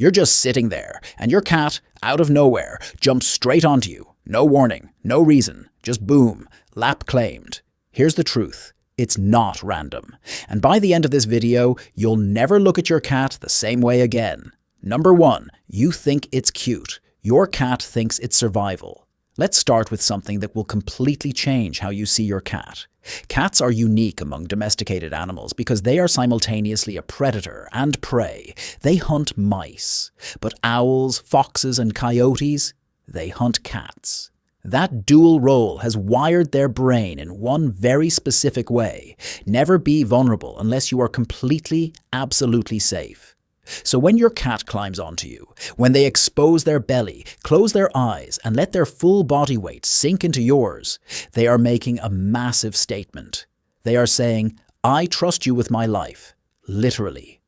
You're just sitting there, and your cat, out of nowhere, jumps straight onto you. No warning, no reason, just boom, lap claimed. Here's the truth. It's not random. And by the end of this video, you'll never look at your cat the same way again. Number 1, you think it's cute. Your cat thinks it's survival. Let's start with something that will completely change how you see your cat. Cats are unique among domesticated animals because they are simultaneously a predator and prey. They hunt mice. But owls, foxes, and coyotes, they hunt cats. That dual role has wired their brain in one very specific way. Never be vulnerable unless you are completely, absolutely safe. So when your cat climbs onto you, when they expose their belly, close their eyes, and let their full body weight sink into yours, they are making a massive statement. They are saying, "I trust you with my life." Literally.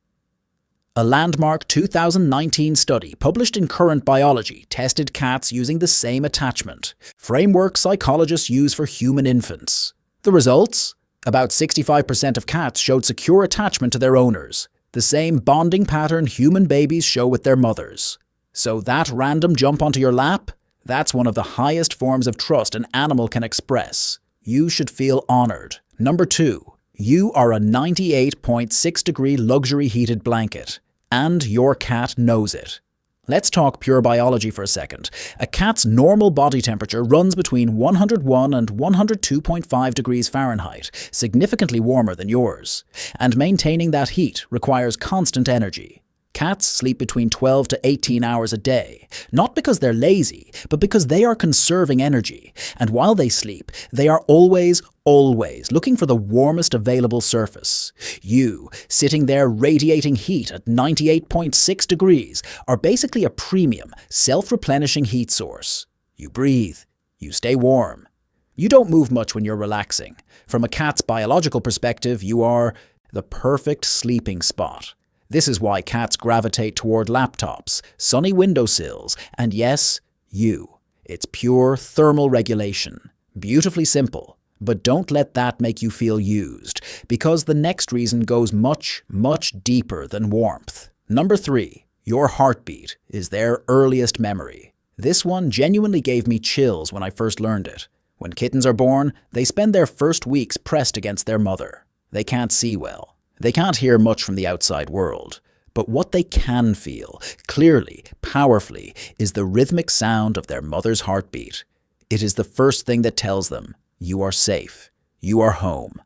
A landmark 2019 study published in Current Biology tested cats using the same attachment framework psychologists use for human infants. The results? About 65% of cats showed secure attachment to their owners. The same bonding pattern human babies show with their mothers. So that random jump onto your lap? That's one of the highest forms of trust an animal can express. You should feel honored. Number 2, you are a 98.6-degree luxury heated blanket, and your cat knows it. Let's talk pure biology for a second. A cat's normal body temperature runs between 101 and 102.5 degrees Fahrenheit, significantly warmer than yours. And maintaining that heat requires constant energy. Cats sleep between 12 to 18 hours a day, not because they're lazy, but because they are conserving energy. And while they sleep, they are always looking for the warmest available surface. You, sitting there radiating heat at 98.6 degrees, are basically a premium, self-replenishing heat source. You breathe. You stay warm. You don't move much when you're relaxing. From a cat's biological perspective, you are the perfect sleeping spot. This is why cats gravitate toward laptops, sunny windowsills, and yes, you. It's pure thermal regulation. Beautifully simple. But don't let that make you feel used, because the next reason goes much, much deeper than warmth. Number 3, your heartbeat is their earliest memory. This one genuinely gave me chills when I first learned it. When kittens are born, they spend their first weeks pressed against their mother. They can't see well. They can't hear much from the outside world. But what they can feel, clearly, powerfully, is the rhythmic sound of their mother's heartbeat. It is the first thing that tells them, you are safe, you are home,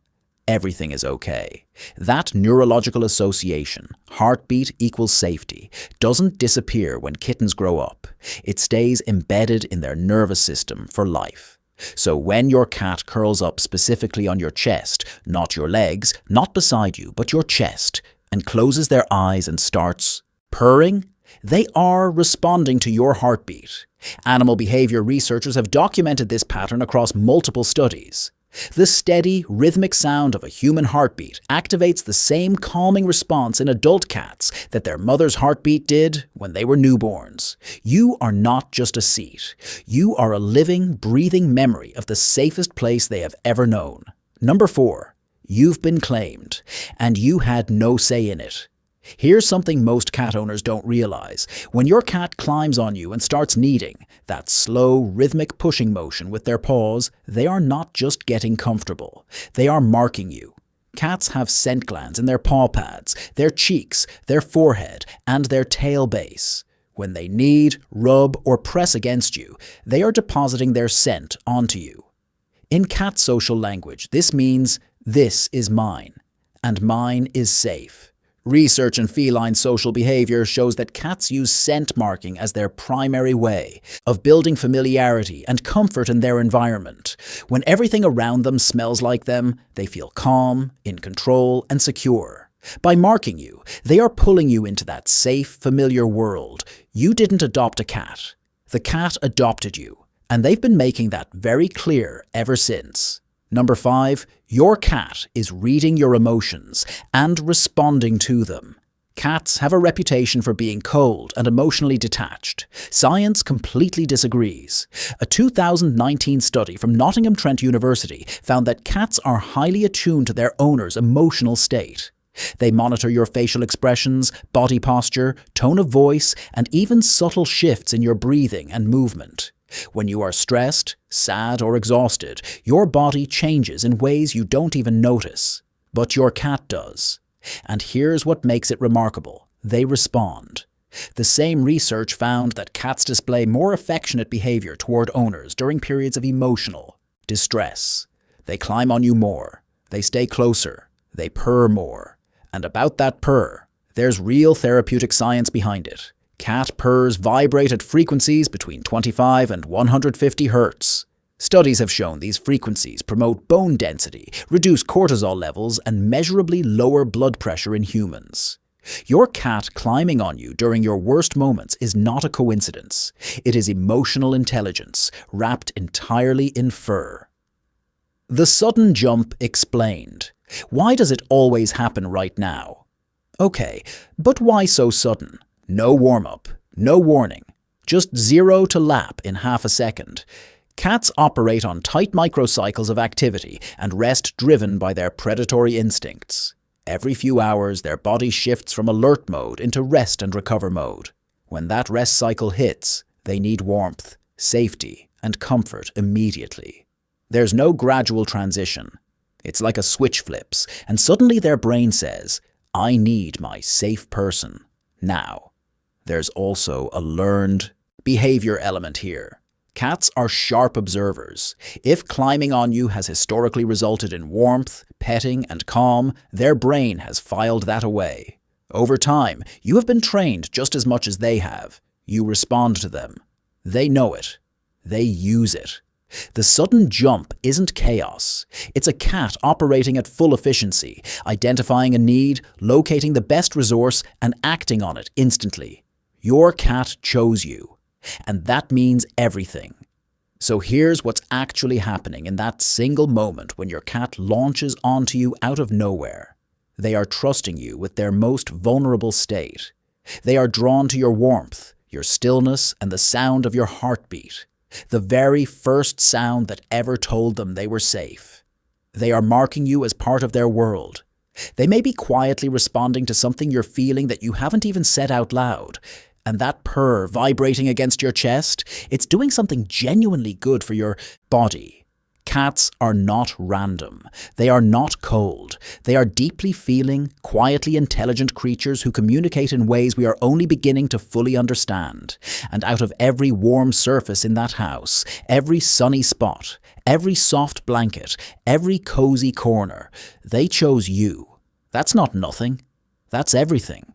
everything is okay. That neurological association, heartbeat equals safety, doesn't disappear when kittens grow up. It stays embedded in their nervous system for life. So when your cat curls up specifically on your chest, not your legs, not beside you, but your chest, and closes their eyes and starts purring, they are responding to your heartbeat. Animal behavior researchers have documented this pattern across multiple studies. The steady, rhythmic sound of a human heartbeat activates the same calming response in adult cats that their mother's heartbeat did when they were newborns. You are not just a seat. You are a living, breathing memory of the safest place they have ever known. Number 4, you've been claimed, and you had no say in it. Here's something most cat owners don't realize. When your cat climbs on you and starts kneading, that slow, rhythmic pushing motion with their paws, they are not just getting comfortable. They are marking you. Cats have scent glands in their paw pads, their cheeks, their forehead, and their tail base. When they knead, rub, or press against you, they are depositing their scent onto you. In cat social language, this means, this is mine, and mine is safe. Research in feline social behavior shows that cats use scent marking as their primary way of building familiarity and comfort in their environment. When everything around them smells like them, they feel calm, in control, and secure. By marking you, they are pulling you into that safe, familiar world. You didn't adopt a cat. The cat adopted you, and they've been making that very clear ever since. Number 5, your cat is reading your emotions and responding to them. Cats have a reputation for being cold and emotionally detached. Science completely disagrees. A 2019 study from Nottingham Trent University found that cats are highly attuned to their owner's emotional state. They monitor your facial expressions, body posture, tone of voice, and even subtle shifts in your breathing and movement. When you are stressed, sad, or exhausted, your body changes in ways you don't even notice. But your cat does. And here's what makes it remarkable. They respond. The same research found that cats display more affectionate behavior toward owners during periods of emotional distress. They climb on you more. They stay closer. They purr more. And about that purr, there's real therapeutic science behind it. Cat purrs vibrate at frequencies between 25 and 150 hertz. Studies have shown these frequencies promote bone density, reduce cortisol levels, and measurably lower blood pressure in humans. Your cat climbing on you during your worst moments is not a coincidence. It is emotional intelligence, wrapped entirely in fur. The sudden jump explained. Why does it always happen right now? Okay, but why so sudden? No warm-up, no warning, just 0 to lap in half a second. Cats operate on tight microcycles of activity and rest driven by their predatory instincts. Every few hours, their body shifts from alert mode into rest and recover mode. When that rest cycle hits, they need warmth, safety, and comfort immediately. There's no gradual transition. It's like a switch flips, and suddenly their brain says, I need my safe person now. There's also a learned behavior element here. Cats are sharp observers. If climbing on you has historically resulted in warmth, petting, and calm, their brain has filed that away. Over time, you have been trained just as much as they have. You respond to them. They know it. They use it. The sudden jump isn't chaos. It's a cat operating at full efficiency, identifying a need, locating the best resource, and acting on it instantly. Your cat chose you, and that means everything. So here's what's actually happening in that single moment when your cat launches onto you out of nowhere. They are trusting you with their most vulnerable state. They are drawn to your warmth, your stillness, and the sound of your heartbeat. The very first sound that ever told them they were safe. They are marking you as part of their world. They may be quietly responding to something you're feeling that you haven't even said out loud. And that purr vibrating against your chest, it's doing something genuinely good for your body. Cats are not random. They are not cold. They are deeply feeling, quietly intelligent creatures who communicate in ways we are only beginning to fully understand. And out of every warm surface in that house, every sunny spot, every soft blanket, every cozy corner, they chose you. That's not nothing. That's everything.